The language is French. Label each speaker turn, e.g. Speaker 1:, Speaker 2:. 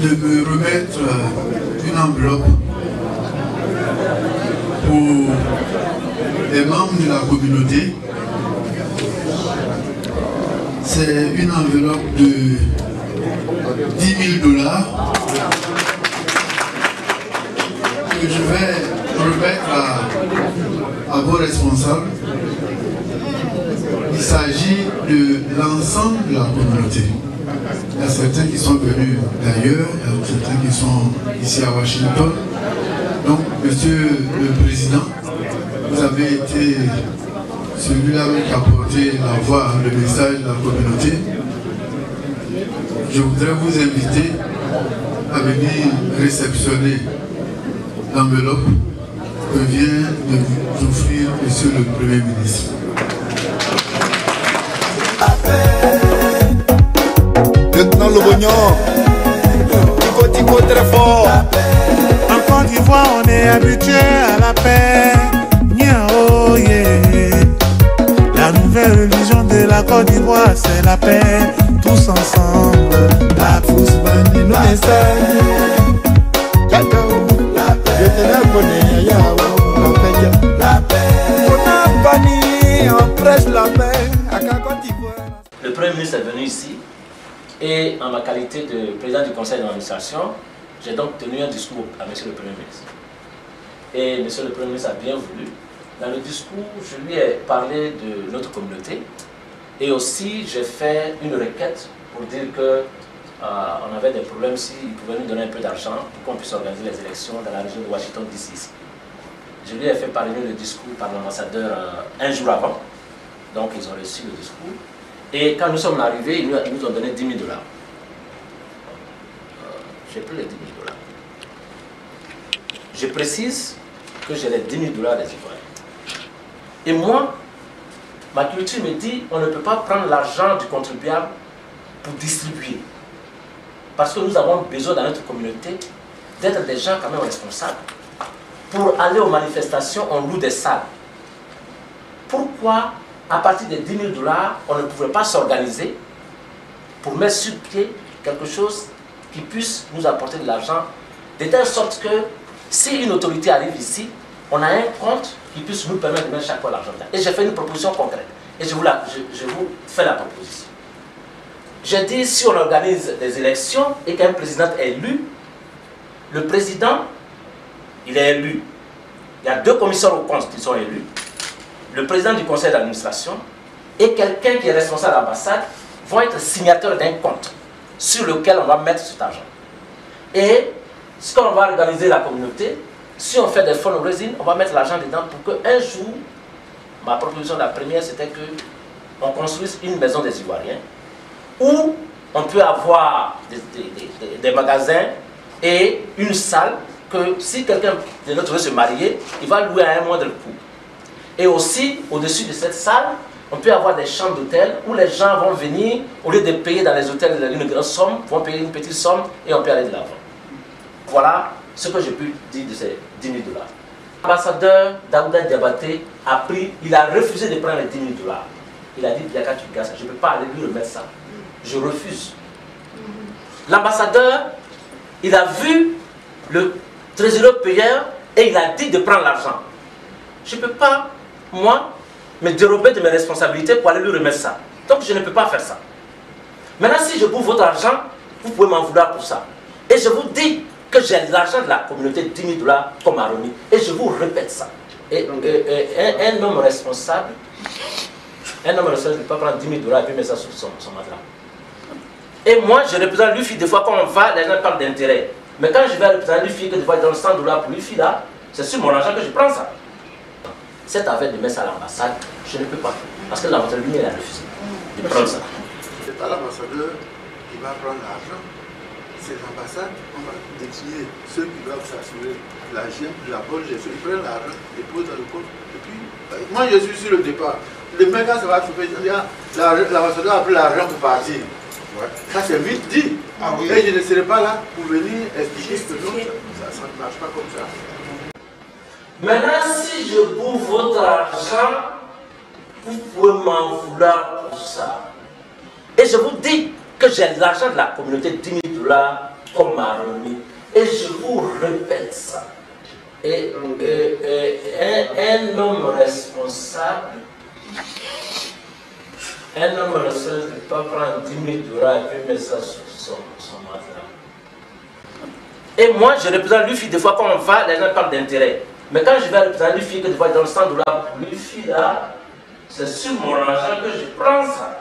Speaker 1: De me remettre une enveloppe pour les membres de la communauté. C'est une enveloppe de 10 000 $ que je vais remettre à vos responsables. Il s'agit de l'ensemble de la communauté. Il y a certains qui sont venus d'ailleurs, il y a certains qui sont ici à Washington. Donc, Monsieur le Président, vous avez été celui-là qui a porté la voix, le message de la communauté. Je voudrais vous inviter à venir réceptionner l'enveloppe que vient de vous offrir Monsieur le Premier ministre.
Speaker 2: Lieutenant Lobognon, Tico très fort.
Speaker 3: En Côte d'Ivoire, on est habitué à la paix. Oh yeah. La nouvelle religion de la Côte d'Ivoire, c'est la paix. Tous ensemble. La pousse bandit nous essaye.
Speaker 2: La paix. On a banni, on prêche la paix à Côte d'Ivoire.
Speaker 4: Le Premier ministre est venu ici et en ma qualité de président du conseil d'administration, j'ai donc tenu un discours à Monsieur le Premier ministre. Et Monsieur le Premier ministre a bien voulu. Dans le discours, je lui ai parlé de notre communauté et aussi j'ai fait une requête pour dire que on avait des problèmes s'il pouvait nous donner un peu d'argent pour qu'on puisse organiser les élections dans la région de Washington DC. Je lui ai fait parvenir le discours par l'ambassadeur un jour avant, donc ils ont reçu le discours. Et quand nous sommes arrivés, ils nous ont donné 10 000 $. J'ai pris les 10 000 $. Je précise que j'ai les 10 000 $ des Ivoiriens. Et moi, ma culture me dit on ne peut pas prendre l'argent du contribuable pour distribuer. Parce que nous avons besoin dans notre communauté d'être des gens quand même responsables. Pour aller aux manifestations, on loue des salles. Pourquoi, à partir des 10 000 $, on ne pouvait pas s'organiser pour mettre sur pied quelque chose qui puisse nous apporter de l'argent, de telle sorte que si une autorité arrive ici, on a un compte qui puisse nous permettre de mettre chaque fois l'argent. Et j'ai fait une proposition concrète. Et je vous fais la proposition. J'ai dit, si on organise des élections et qu'un président est élu, le président, il est élu. Il y a 2 commissaires au compte qui sont élus. Le président du conseil d'administration et quelqu'un qui est responsable de l'ambassade vont être signataires d'un compte sur lequel on va mettre cet argent. Et ce qu'on va organiser la communauté, si on fait des fundraising, on va mettre l'argent dedans pour qu'un jour, ma proposition la première, c'était qu'on construise une maison des Ivoiriens où on peut avoir des magasins et une salle que si quelqu'un de notre veut se marier, il va louer à un mois de coût. Et aussi, au-dessus de cette salle, on peut avoir des chambres d'hôtel où les gens vont venir, au lieu de payer dans les hôtels une grande somme, vont payer une petite somme et on peut aller de l'avant. Voilà ce que j'ai pu dire de ces 10 000 $. L'ambassadeur Daouda Diabaté il a refusé de prendre les 10 000 $. Il a dit, Biaka Tugasa, je ne peux pas aller lui remettre ça. Je refuse. L'ambassadeur, il a vu le trésorier payeur et il a dit de prendre l'argent. Je ne peux pas, moi, me dérober de mes responsabilités pour aller lui remettre ça. Donc je ne peux pas faire ça. Maintenant, si je bouffe votre argent, vous pouvez m'en vouloir pour ça. Et je vous dis que j'ai l'argent de la communauté, 10 000 $ comme Aroni. Et je vous répète ça. Et un homme responsable ne peut pas prendre 10 000 $ et puis mettre ça sur son matelas. Et moi, je représente l'UFI. Des fois, quand on va, les gens parlent d'intérêt. Mais quand je vais représenter l'UFI, que des fois, je donne 100 $ pour l'UFI, là, c'est sur mon argent que je prends ça. Cette affaire de mettre ça à l'ambassade, je ne peux pas. Parce que l'ambassadeur lui, il a refusé de prendre ça.
Speaker 1: Ce n'est pas l'ambassadeur qui va prendre l'argent. C'est l'ambassade, on va désigner ceux qui doivent s'assurer la bonne gestion. Ils prennent l'argent, ils posent dans le compte. Et puis, moi je suis sur le départ. Le mec, quand ça va trouver, l'ambassadeur a pris l'argent pour partir. Ouais. Ça c'est vite dit. Ah, oui. Et je ne serai pas là pour venir expliquer que non, ça ne marche pas comme ça.
Speaker 4: Maintenant, si je bouffe votre argent, vous pouvez m'en vouloir pour ça. Et je vous dis que j'ai l'argent de la communauté, 10 000 $ comme ma remise. Et je vous répète ça. Et un homme responsable ne peut pas prendre 10 000 $ et puis mettre ça sur son matelas. Et moi, je représente l'UFI. Des fois, quand on va, les gens parlent d'intérêt. Mais quand je vais représenter l'UFI, que des fois, dans le 100 $ pour l'UFI, là, c'est sur mon argent que je prends ça.